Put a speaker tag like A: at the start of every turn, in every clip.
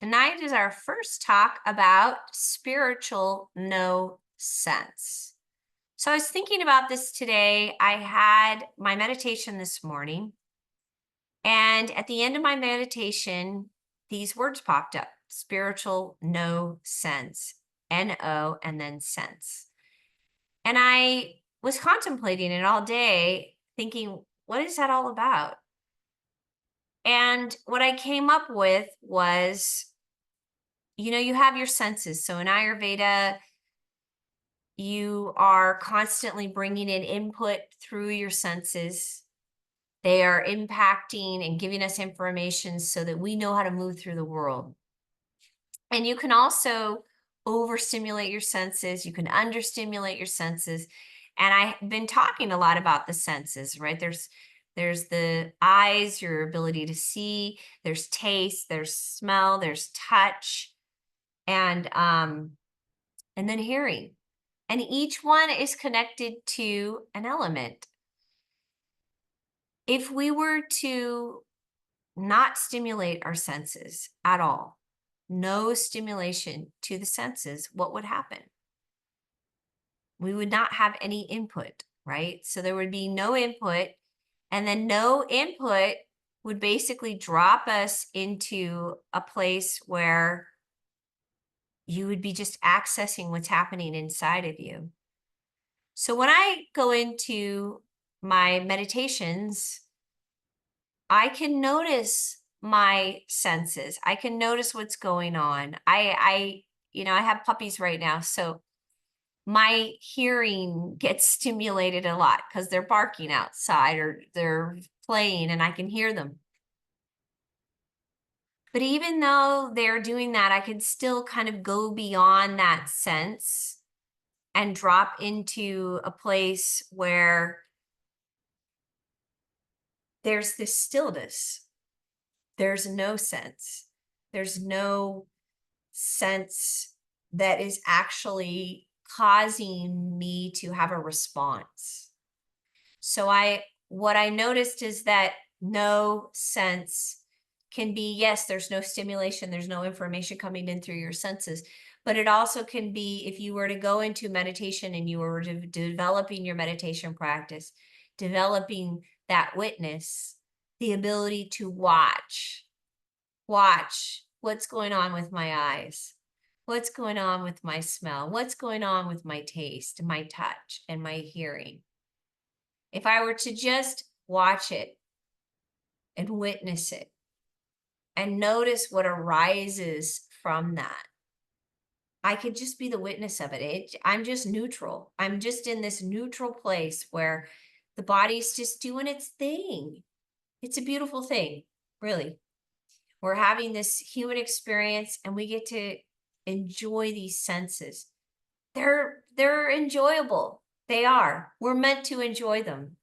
A: Tonight is our first talk about spiritual no sense. So I was thinking about this today. I had my meditation this morning, and at the end of my meditation, these words popped up: spiritual no sense, N-O, and then sense. And I was contemplating it all day, thinking, what is that all about? And what I came up with was, you have your senses. So in Ayurveda, you are constantly bringing in input through your senses. They are impacting and giving us information so that we know how to move through the world. And you can also overstimulate your senses. You can understimulate your senses. And I've been talking a lot about the senses, right? There's the eyes, your ability to see, there's taste, there's smell, there's touch, and then hearing. And each one is connected to an element. If we were to not stimulate our senses at all, no stimulation to the senses, what would happen? We would not have any input, right? So there would be no input, and then no input would basically drop us into a place where you would be just accessing what's happening inside of you. So when I go into my meditations, I can notice my senses. I can notice what's going on. I have puppies right now, so my hearing gets stimulated a lot because they're barking outside or they're playing and I can hear them. But even though they're doing that, I can still kind of go beyond that sense and drop into a place where there's this stillness. There's no sense. There's no sense that is actually causing me to have a response. So what I noticed is that no sense can be, yes, there's no stimulation, there's no information coming in through your senses, but it also can be, if you were to go into meditation and you were developing your meditation practice, developing that witness, the ability to watch what's going on with my eyes, what's going on with my smell, what's going on with my taste, my touch, and my hearing. If I were to just watch it and witness it and notice what arises from that, I could just be the witness of it. I'm just neutral. I'm just in this neutral place where the body's just doing its thing. It's a beautiful thing, really. We're having this human experience and we get to enjoy these senses. They're enjoyable. They are. We're meant to enjoy them.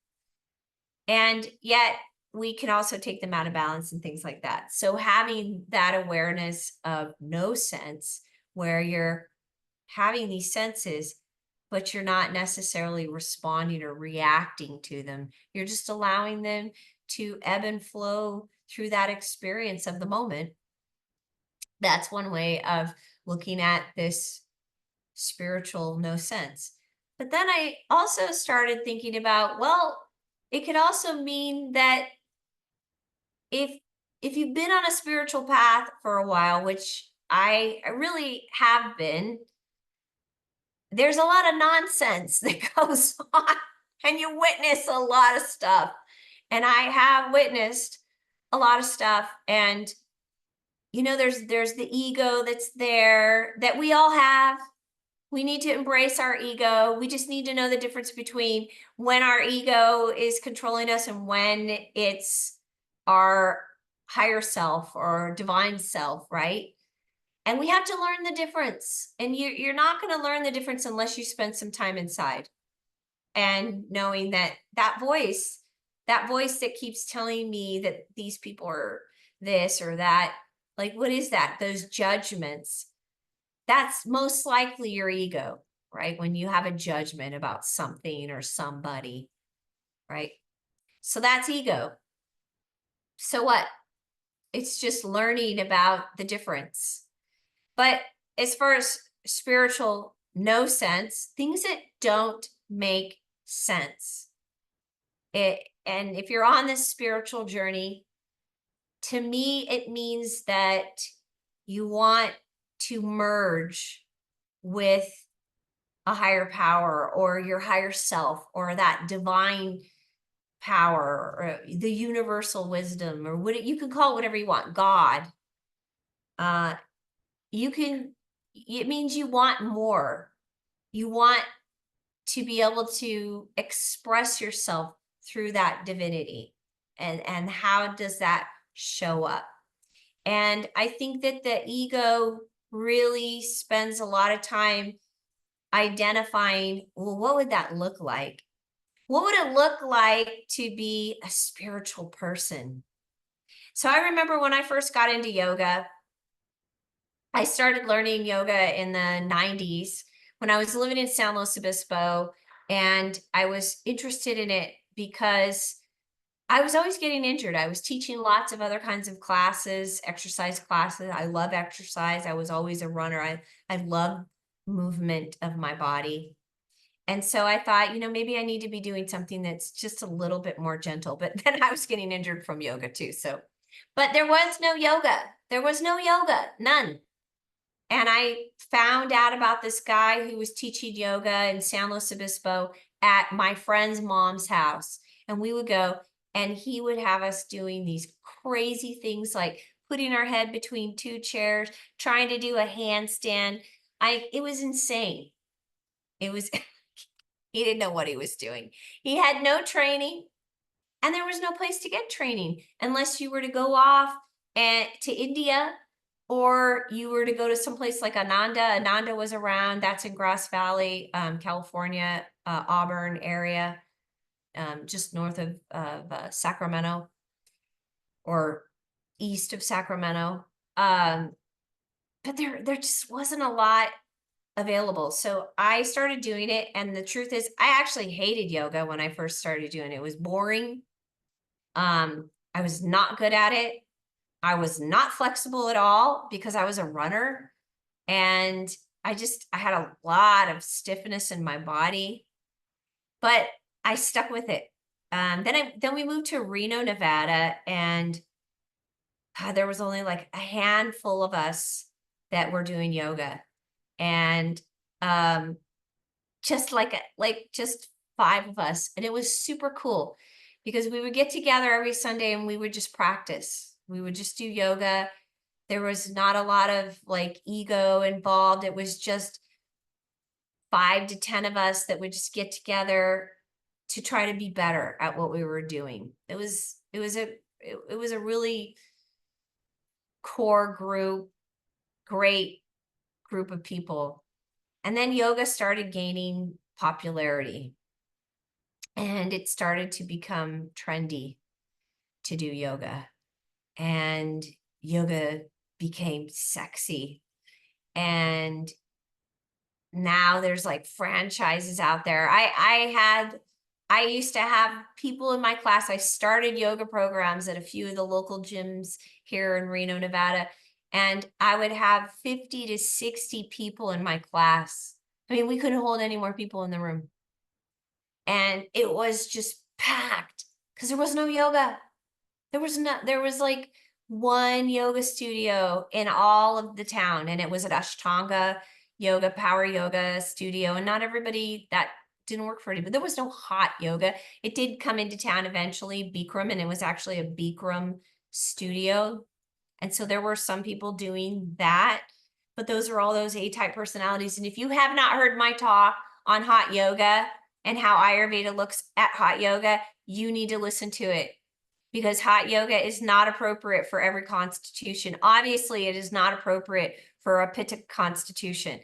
A: And yet we can also take them out of balance and things like that. So having that awareness of no sense, where you're having these senses, but you're not necessarily responding or reacting to them. You're just allowing them to ebb and flow through that experience of the moment. That's one way of looking at this spiritual no sense. But then I also started thinking about, well, it could also mean that if if you've been on a spiritual path for a while, which I really have been, there's a lot of nonsense that goes on and you witness a lot of stuff. And I have witnessed a lot of stuff, and there's the ego that's there that we all have. We need to embrace our ego. We just need to know the difference between when our ego is controlling us and when it's our higher self or divine self, right? And we have to learn the difference. And you're not going to learn the difference unless you spend some time inside and knowing that that voice that keeps telling me that these people are this or that, like, what is that? Those judgments, that's most likely your ego, right? When you have a judgment about something or somebody, right? So that's ego. So what? it's just learning about the difference. But as far as spiritual no sense, things that don't make sense. And if you're on this spiritual journey, to me, it means that you want to merge with a higher power or your higher self or that divine power or the universal wisdom or what you can call it whatever you want, God. Uh, you can, it means you want more. You want to be able to express yourself through that divinity. And how does that show up? And I think that the ego really spends a lot of time identifying, well, what would that look like? What would it look like to be a spiritual person? So I remember when I first got into yoga, I started learning yoga in the 90s when I was living in San Luis Obispo. And I was interested in it because I was always getting injured. I was teaching lots of other kinds of classes, exercise classes. I love exercise. I was always a runner. I love movement of my body. And so I thought, maybe I need to be doing something that's just a little bit more gentle. But then I was getting injured from yoga too. So, but there was no yoga. There was no yoga, none. And I found out about this guy who was teaching yoga in San Luis Obispo at my friend's mom's house. And we would go, and he would have us doing these crazy things like putting our head between two chairs, trying to do a handstand. It was insane. It was, he didn't know what he was doing. He had no training, and there was no place to get training unless you were to go off to India, or you were to go to someplace like Ananda. Ananda was around, that's in Grass Valley, California, Auburn area, just north of Sacramento or east of Sacramento. But there just wasn't a lot available. So I started doing it. And the truth is, I actually hated yoga when I first started doing it. It was boring. I was not good at it. I was not flexible at all because I was a runner. And I had a lot of stiffness in my body, but I stuck with it. Then we moved to Reno, Nevada, and there was only like a handful of us that were doing yoga. And just just 5 of us. And it was super cool because we would get together every Sunday and we would just practice. We would just do yoga. There was not a lot of like ego involved. It was just 5 to 10 of us that would just get together to try to be better at what we were doing. It was a really core group, great group of people. And then yoga started gaining popularity, and it started to become trendy to do yoga, and yoga became sexy. And now there's like franchises out there. I used to have people in my class. I started yoga programs at a few of the local gyms here in Reno, Nevada, and I would have 50 to 60 people in my class. I mean, we couldn't hold any more people in the room. And it was just packed because there was no yoga. There was like one yoga studio in all of the town, and it was an Ashtanga yoga, power yoga studio. And not everybody, that didn't work for anybody. There was no hot yoga. It did come into town eventually, Bikram, and it was actually a Bikram studio. And so there were some people doing that, but those are all those A-type personalities. And if you have not heard my talk on hot yoga and how Ayurveda looks at hot yoga, you need to listen to it, because hot yoga is not appropriate for every constitution. Obviously, it is not appropriate for a Pitta constitution.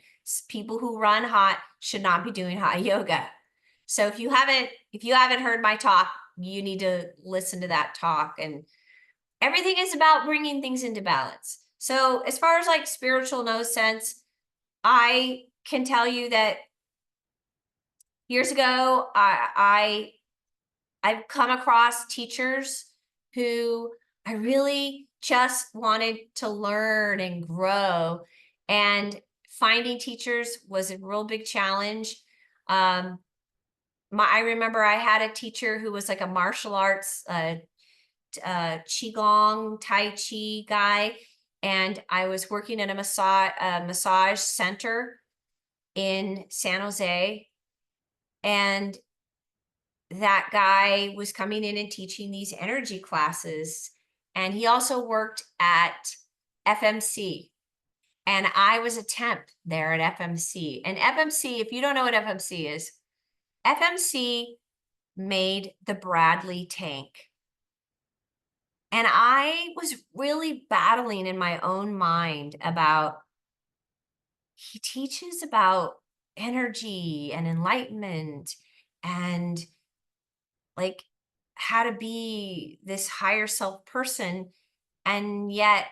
A: People who run hot should not be doing hot yoga. So if you haven't heard my talk, you need to listen to that talk. And everything is about bringing things into balance. So as far as like spiritual no sense, I can tell you that years ago, I've come across teachers who I really just wanted to learn and grow. And finding teachers was a real big challenge. Um, I remember I had a teacher who was like a martial arts, qigong, tai chi guy, and I was working at a massage center in San Jose, and that guy was coming in and teaching these energy classes, and he also worked at FMC. And I was a temp there at FMC. And FMC, if you don't know what FMC is, FMC made the Bradley tank. And I was really battling in my own mind about, he teaches about energy and enlightenment and like how to be this higher self person. And yet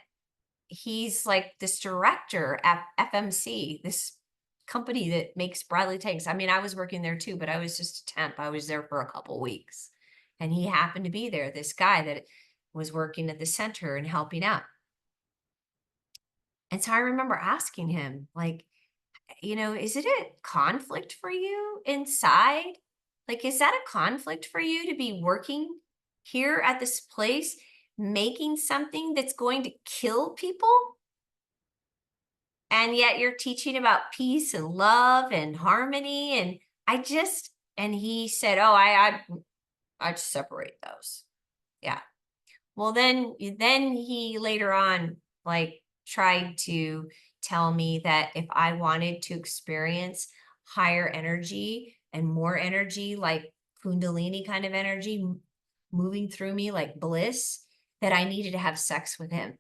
A: he's like this director at FMC, this company that makes Bradley tanks. I mean, I was working there too, but I was just a temp. I was there for a couple weeks. And he happened to be there, this guy that was working at the center and helping out. And so I remember asking him, like, is it a conflict for you inside? Like, is that a conflict for you to be working here at this place, making something that's going to kill people? And yet you're teaching about peace and love and harmony. And he said, oh, I separate those. Yeah. Well, then he later on, like, tried to tell me that if I wanted to experience higher energy and more energy, like Kundalini kind of energy moving through me, like bliss, that I needed to have sex with him.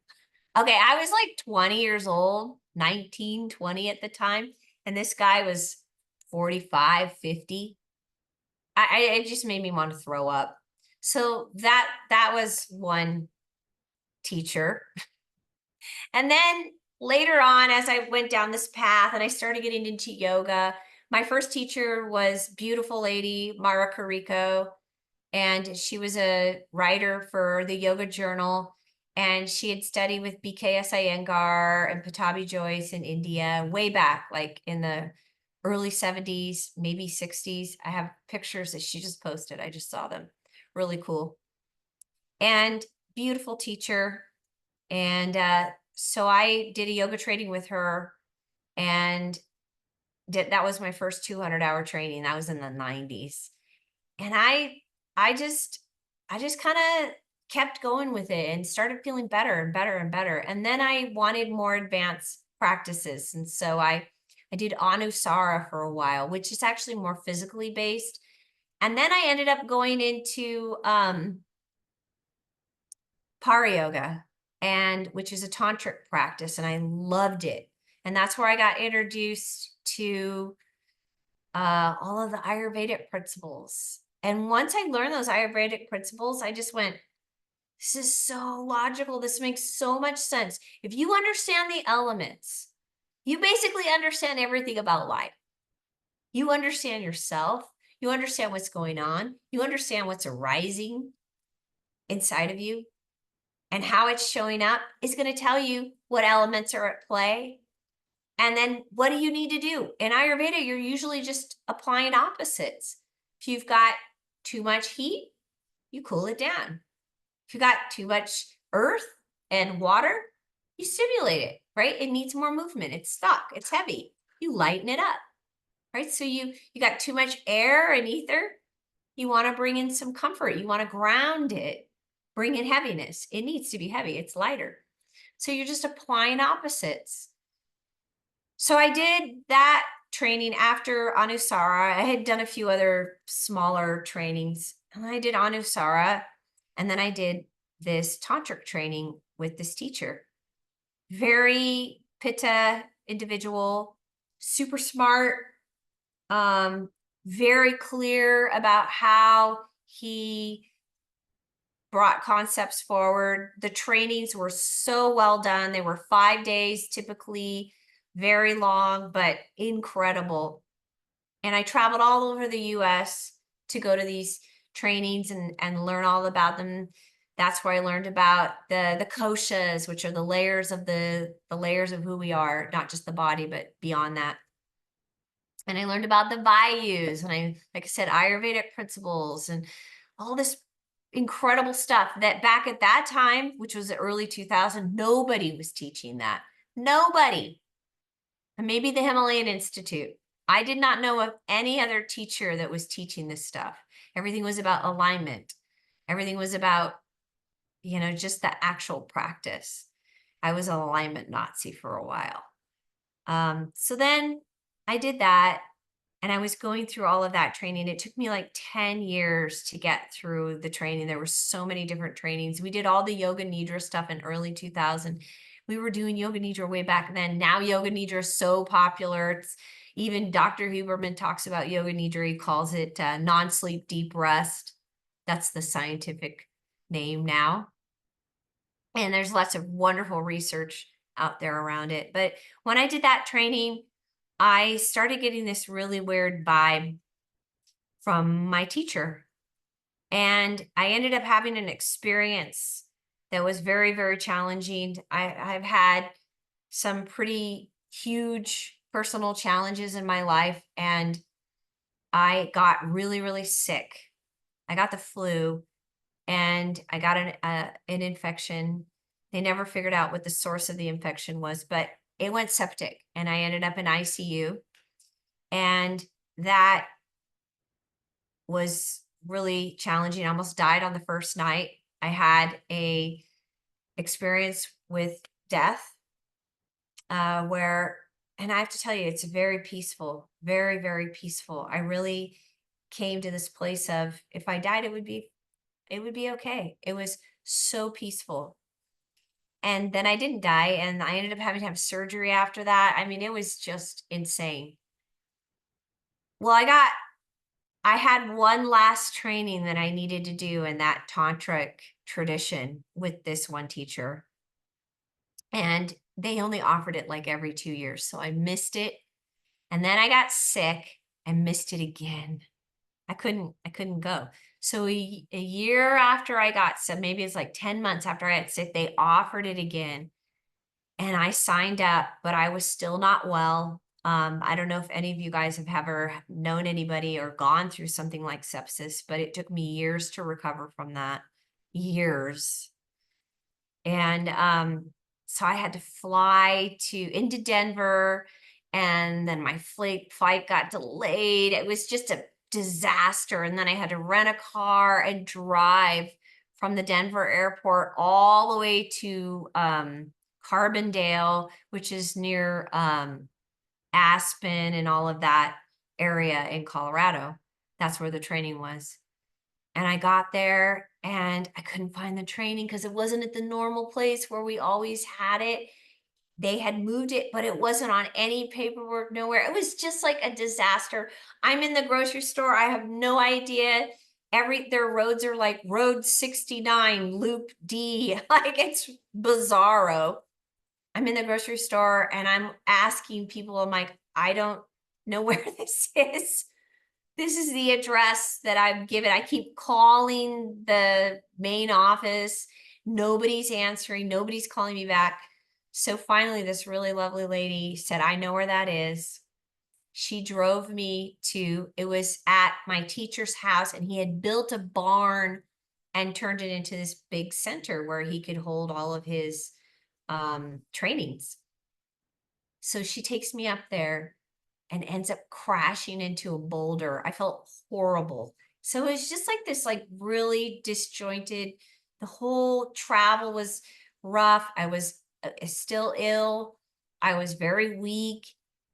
A: Okay, I was like 20 years old, 19, 20 at the time, and this guy was 45, 50. It just made me want to throw up. So that was one teacher. And then later on, as I went down this path and I started getting into yoga, my first teacher was beautiful lady, Mara Kariko, and she was a writer for the Yoga Journal. And she had studied with BKS Iyengar and Patabi Joyce in India way back, like in the early 70s, maybe 60s. I have pictures that she just posted. I just saw them. Really cool. And beautiful teacher. And so I did a yoga training with her, and that was my first 200-hour training. That was in the 90s. And I just kind of kept going with it and started feeling better and better and better. And then I wanted more advanced practices. And so I did Anusara for a while, which is actually more physically based. And then I ended up going into Para Yoga, and which is a tantric practice, and I loved it. And that's where I got introduced to all of the Ayurvedic principles. And once I learned those Ayurvedic principles, I just went, this is so logical. This makes so much sense. If you understand the elements, you basically understand everything about life. You understand yourself. You understand what's going on. You understand what's arising inside of you, and how it's showing up is going to tell you what elements are at play. And then what do you need to do? In Ayurveda, you're usually just applying opposites. If you've got too much heat, you cool it down. If you got too much earth and water, you stimulate it, right? It needs more movement. It's stuck. It's heavy. You lighten it up, right? So you got too much air and ether. You want to bring in some comfort. You want to ground it, bring in heaviness. It needs to be heavy. It's lighter. So you're just applying opposites. So I did that training after Anusara. I had done a few other smaller trainings, and I did Anusara, and then I did this tantric training with this teacher. Very pitta individual, super smart, very clear about how he brought concepts forward. The trainings were so well done. They were 5 days, typically very long, but incredible. And I traveled all over the US to go to these trainings and learn all about them. That's where I learned about the koshas, which are the layers of the layers of who we are, not just the body, but beyond that. And I learned about the Vayus, and like I said, Ayurvedic principles and all this incredible stuff that back at that time, which was the early 2000, nobody was teaching that. Nobody. And maybe the Himalayan Institute. I did not know of any other teacher that was teaching this stuff. Everything was about alignment. Everything was about, just the actual practice. I was an alignment Nazi for a while. So then I did that, and I was going through all of that training. It took me like 10 years to get through the training. There were so many different trainings. We did all the Yoga Nidra stuff in early 2000. We were doing Yoga Nidra way back then. Now Yoga Nidra is so popular. It's even Dr. Huberman talks about Yoga Nidra. He calls it non-sleep deep rest. That's the scientific name now. And there's lots of wonderful research out there around it. But when I did that training, I started getting this really weird vibe from my teacher. And I ended up having an experience that was very, very challenging. I've had some pretty huge personal challenges in my life, and I got really, really sick. I got the flu, and I got an infection. They never figured out what the source of the infection was, but it went septic, and I ended up in ICU. And that was really challenging. I almost died on the first night. I had a experience with death where, and I have to tell you, it's very peaceful, very, very peaceful. I really came to this place of, if I died, it would be okay. It was so peaceful. And then I didn't die, and I ended up having to have surgery after that. I mean, it was just insane. Well, I had one last training that I needed to do in that tantric tradition with this one teacher. And they only offered it like every 2 years. So I missed it. And then I got sick and missed it again. I couldn't go. So a year after I got sick, maybe it's like 10 months after I got sick, they offered it again. And I signed up, but I was still not well. I don't know if any of you guys have ever known anybody or gone through something like sepsis, but it took me years to recover from that. Years. And so I had to fly into Denver, and then my flight got delayed. It was just a disaster. And then I had to rent a car and drive from the Denver airport all the way to Carbondale, which is near Aspen and all of that area in Colorado. That's where the training was. And I got there and I couldn't find the training because it wasn't at the normal place where we always had it. They had moved it, but it wasn't on any paperwork, nowhere. It was just like a disaster. I'm in the grocery store. I have no idea. Their roads are like Road 69, Loop D. Like, it's bizarro. I'm in the grocery store and I'm asking people, I'm like, I don't know where this is. This is the address that I've given. I keep calling the main office. Nobody's answering. Nobody's calling me back. So finally, this really lovely lady said, I know where that is. She drove me to, it was at my teacher's house, and he had built a barn and turned it into this big center where he could hold all of his trainings. So she takes me up there and ends up crashing into a boulder. I felt horrible. So it was just like this, like really disjointed. The whole travel was rough. I was still ill. I was very weak.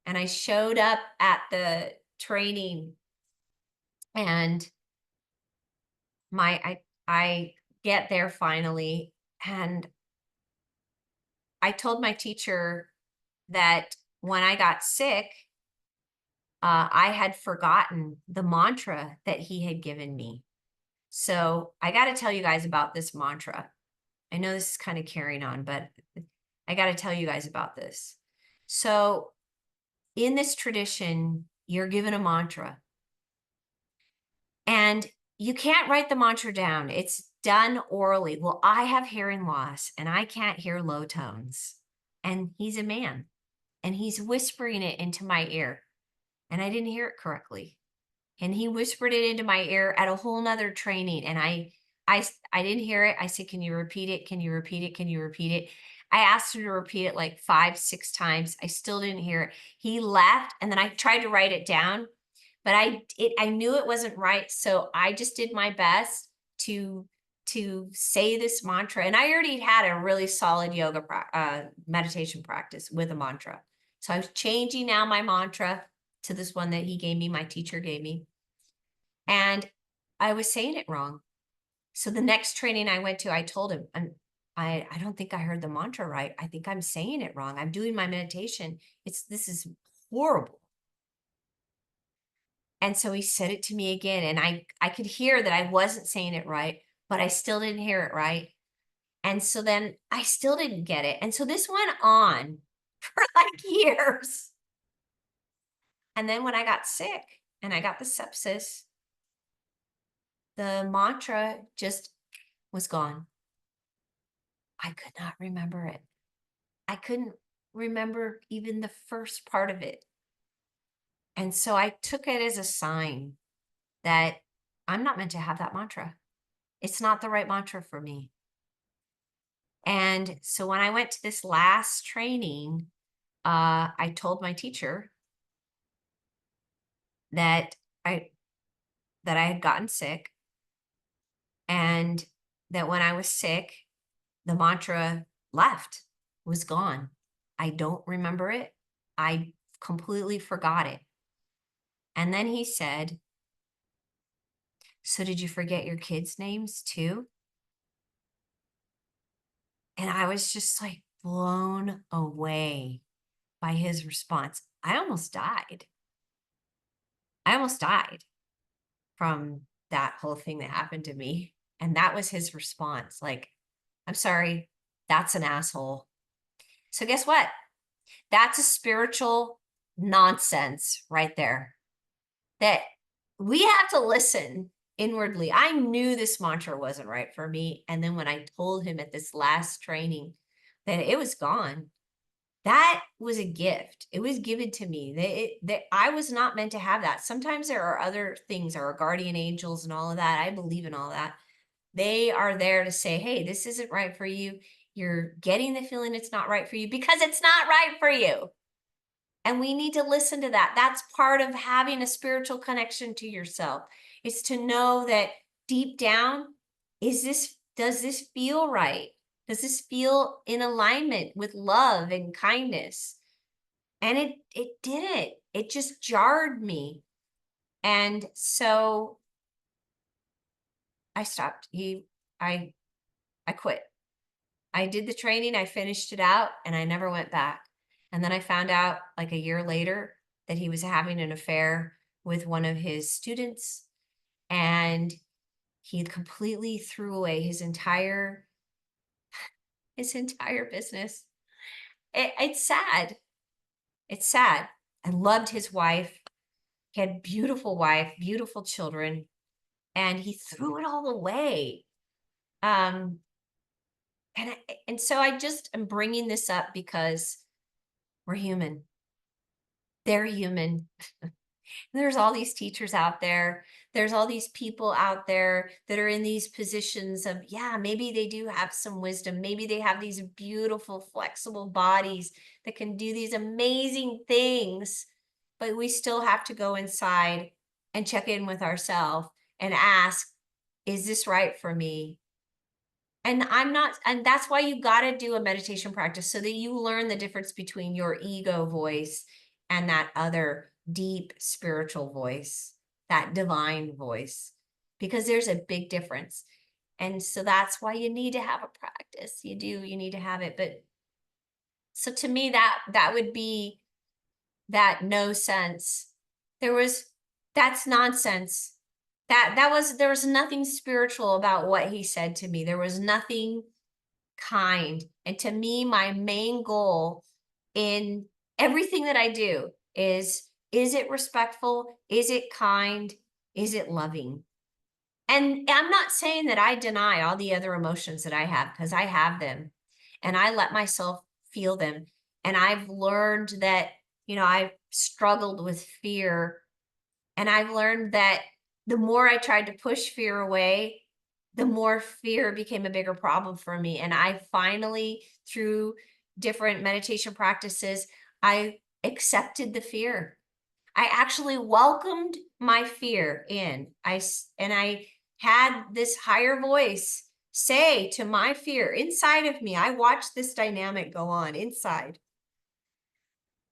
A: And I showed up at the training, and I get there finally, and I told my teacher that when I got sick, I had forgotten the mantra that he had given me. So I got to tell you guys about this mantra. I know this is kind of carrying on, but I got to tell you guys about this. So in this tradition, you're given a mantra, and you can't write the mantra down. done orally. Well, I have hearing loss and I can't hear low tones. And he's a man and he's whispering it into my ear. And I didn't hear it correctly. And he whispered it into my ear at a whole nother training. And I didn't hear it. I said, can you repeat it? Can you repeat it? Can you repeat it? I asked him to repeat it like 5, 6 times. I still didn't hear it. He left and then I tried to write it down, but I knew it wasn't right. So I just did my best to say this mantra. And I already had a really solid meditation practice with a mantra. So I was changing now my mantra to this one that he gave me, my teacher gave me. And I was saying it wrong. So the next training I went to, I told him, I don't think I heard the mantra right. I think I'm saying it wrong. I'm doing my meditation. This is horrible. And so he said it to me again. And I could hear that I wasn't saying it right, but I still didn't hear it right. And so then I still didn't get it. And so this went on for like years. And then when I got sick and I got the sepsis, the mantra just was gone. I could not remember it. I couldn't remember even the first part of it. And so I took it as a sign that I'm not meant to have that mantra. It's not the right mantra for me. And so when I went to this last training, I told my teacher that I had gotten sick and that when I was sick, the mantra left, was gone. I don't remember it. I completely forgot it. And then he said, so did you forget your kids' names too? And I was just like blown away by his response. I almost died. I almost died from that whole thing that happened to me. And that was his response. Like, I'm sorry, that's an asshole. So guess what? That's a spiritual nonsense right there that we have to listen inwardly. I knew this mantra wasn't right for me. And then when I told him at this last training that it was gone, that was a gift. It was given to me. That I was not meant to have that. Sometimes there are other things, our guardian angels and all of that. I believe in all that. They are there to say, hey, this isn't right for you. You're getting the feeling it's not right for you because it's not right for you. And we need to listen to that. That's part of having a spiritual connection to yourself. Is to know that deep down, does this feel right? Does this feel in alignment with love and kindness? And it didn't. It just jarred me. And so I stopped. I quit. I did the training, I finished it out, and I never went back. And then I found out like a year later that he was having an affair with one of his students, and he completely threw away his entire business. It's sad. It's sad. I loved his wife. He had beautiful wife, beautiful children, and he threw it all away. And so I just am bringing this up because we're human. They're human. There's all these teachers out there. There's all these people out there that are in these positions of, yeah, maybe they do have some wisdom. Maybe they have these beautiful, flexible bodies that can do these amazing things. But we still have to go inside and check in with ourselves and ask, is this right for me? And that's why you got to do a meditation practice so that you learn the difference between your ego voice and that other deep spiritual voice, that divine voice, because there's a big difference. And so that's why you need to have a practice. You need to have it. But so to me, that would be that no sense. That's nonsense. There was nothing spiritual about what he said to me. There was nothing kind. And to me, my main goal in everything that I do is it respectful? Is it kind? Is it loving? And I'm not saying that I deny all the other emotions that I have, because I have them and I let myself feel them. And I've learned that, I've struggled with fear, and I've learned that the more I tried to push fear away, the more fear became a bigger problem for me. And I finally, through different meditation practices, I accepted the fear. I actually welcomed my fear in. And I had this higher voice say to my fear inside of me. I watched this dynamic go on inside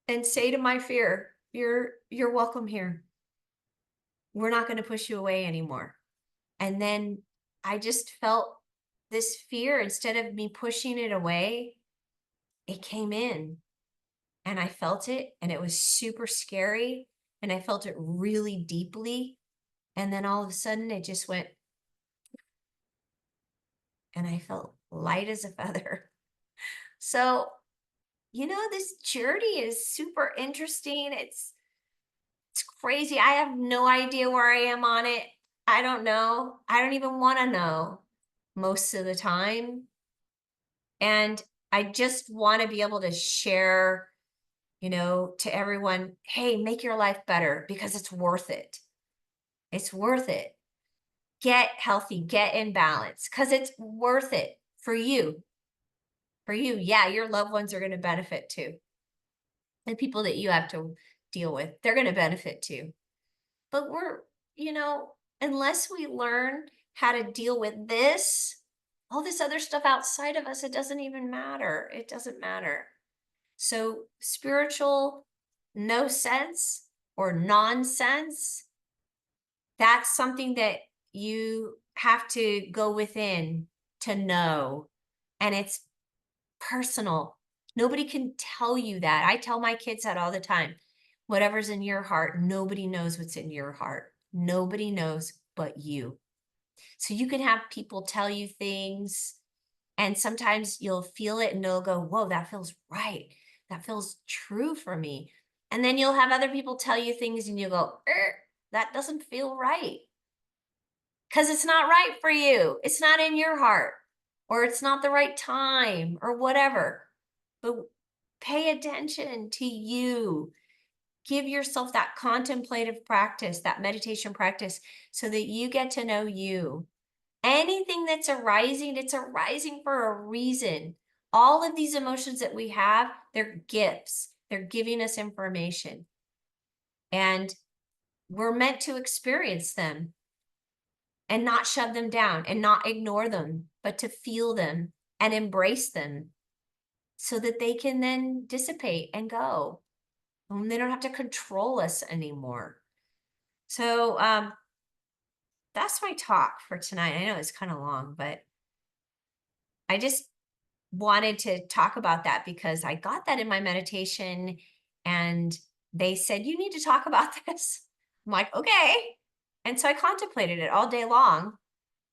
A: and say to my fear, you're welcome here. We're not going to push you away anymore. And then I just felt this fear. Instead of me pushing it away, it came in and I felt it, and it was super scary, and I felt it really deeply. And then all of a sudden it just went, and I felt light as a feather. So, this journey is super interesting. It's crazy. I have no idea where I am on it. I don't know. I don't even want to know most of the time. And I just want to be able to share, to everyone, hey, make your life better because it's worth it. It's worth it. Get healthy, get in balance, because it's worth it for you. For you. Yeah, your loved ones are going to benefit too. The people that you have to deal with, they're going to benefit too. But you know, unless we learn how to deal with this, all this other stuff outside of us, it doesn't even matter. It doesn't matter. So, spiritual no sense or nonsense, that's something that you have to go within to know. And it's personal. Nobody can tell you that. I tell my kids that all the time. Whatever's in your heart, nobody knows what's in your heart. Nobody knows but you. So you can have people tell you things, and sometimes you'll feel it and they'll go, whoa, that feels right. That feels true for me. And then you'll have other people tell you things and you go, that doesn't feel right. Because it's not right for you. It's not in your heart, or it's not the right time, or whatever. But pay attention to you. Give yourself that contemplative practice, that meditation practice, so that you get to know you. Anything that's arising, it's arising for a reason. All of these emotions that we have, they're gifts. They're giving us information. And we're meant to experience them and not shove them down and not ignore them, but to feel them and embrace them so that they can then dissipate and go. And they don't have to control us anymore. So that's my talk for tonight. I know it's kind of long, but I just wanted to talk about that because I got that in my meditation and they said, you need to talk about this. I'm like, okay. And so I contemplated it all day long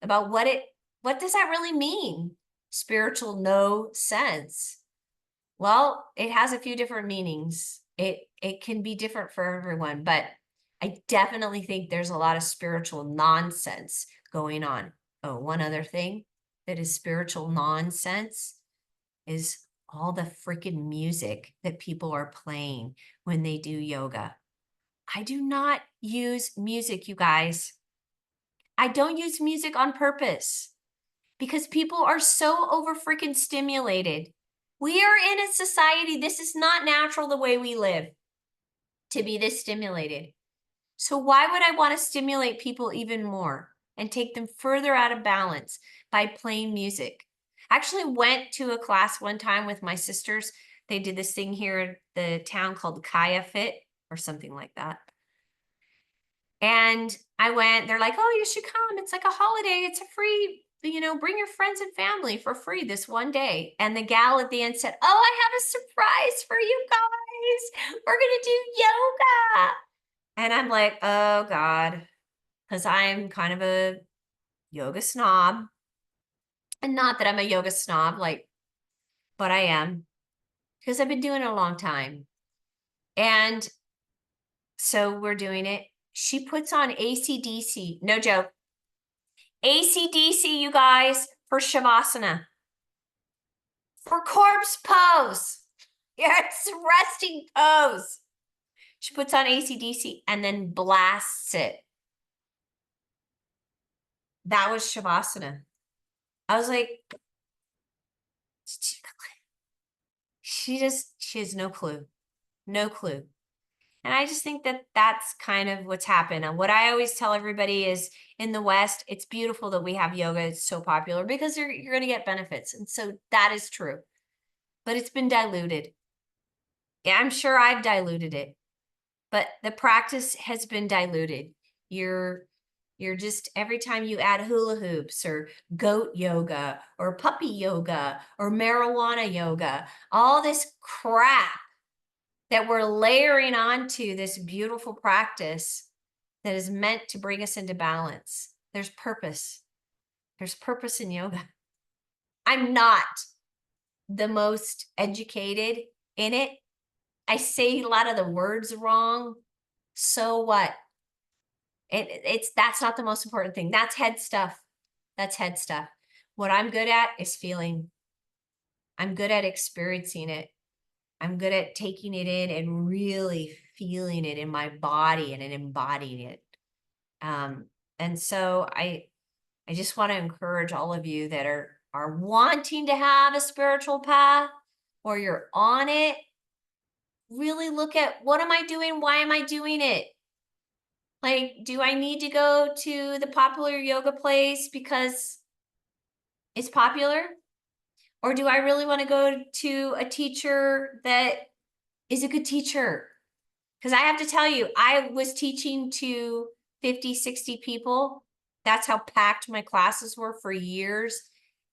A: about what does that really mean? Spiritual no sense. Well, it has a few different meanings. It can be different for everyone, but I definitely think there's a lot of spiritual nonsense going on. Oh, one other thing that is spiritual nonsense is all the freaking music that people are playing when they do yoga. I do not use music, you guys. I don't use music on purpose because people are so over freaking stimulated. We are in a society, this is not natural the way we live to be this stimulated. So why would I want to stimulate people even more and take them further out of balance by playing music? I actually went to a class one time with my sisters. They did this thing here in the town called Kaya Fit or something like that. And I went, they're like, oh, you should come. It's like a holiday. It's a free, bring your friends and family for free this one day. And the gal at the end said, oh, I have a surprise for you guys. We're going to do yoga. And I'm like, oh God, because I'm kind of a yoga snob. And not that I'm a yoga snob, but I am, because I've been doing it a long time. And so we're doing it. She puts on AC/DC, no joke. AC/DC, you guys, for Shavasana. For corpse pose. Yeah, it's resting pose. She puts on AC/DC and then blasts it. That was Shavasana. I was like, she has no clue. No clue. And I just think that that's kind of what's happened. And what I always tell everybody is in the West, it's beautiful that we have yoga. It's so popular because you're going to get benefits. And so that is true. But it's been diluted. Yeah, I'm sure I've diluted it. But the practice has been diluted. You're just, every time you add hula hoops or goat yoga or puppy yoga or marijuana yoga, all this crap that we're layering onto this beautiful practice that is meant to bring us into balance. There's purpose. There's purpose in yoga. I'm not the most educated in it. I say a lot of the words wrong. So what? That's not the most important thing. That's head stuff. That's head stuff. What I'm good at is feeling. I'm good at experiencing it. I'm good at taking it in and really feeling it in my body and embodying it. And so I just want to encourage all of you that are wanting to have a spiritual path or you're on it, really look at, what am I doing? Why am I doing it? Like, do I need to go to the popular yoga place because it's popular? Or do I really want to go to a teacher that is a good teacher? Because I have to tell you, I was teaching to 50, 60 people. That's how packed my classes were for years.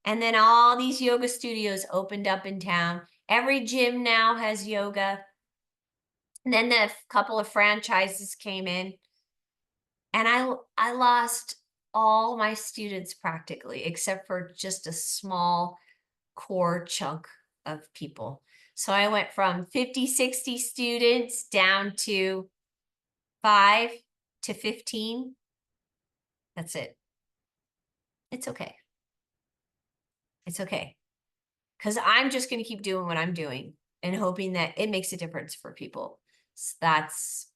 A: And then all these yoga studios opened up in town. Every gym now has yoga. And then a couple of franchises came in. And I lost all my students practically, except for just a small core chunk of people. So I went from 50, 60 students down to 5 to 15. That's it. It's okay. It's okay. Because I'm just going to keep doing what I'm doing and hoping that it makes a difference for people. So that's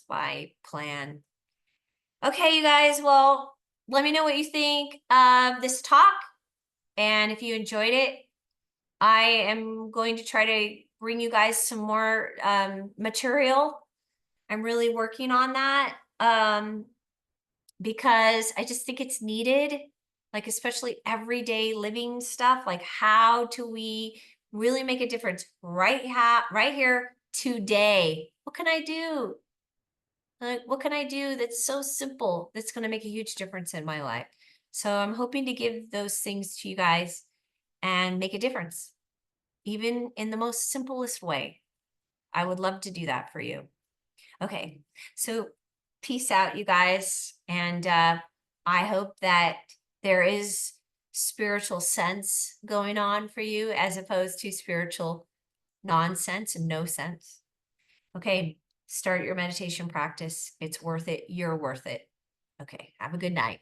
A: my plan. Okay, you guys. Well, let me know what you think of this talk. And if you enjoyed it, I am going to try to bring you guys some more material. I'm really working on that because I just think it's needed, like especially everyday living stuff. Like, how do we really make a difference right here today? What can I do? Like, what can I do that's so simple that's going to make a huge difference in my life? So I'm hoping to give those things to you guys and make a difference, even in the most simplest way. I would love to do that for you. Okay, so peace out, you guys. And I hope that there is spiritual sense going on for you as opposed to spiritual nonsense and no sense. Okay, start your meditation practice. It's worth it. You're worth it. Okay, have a good night.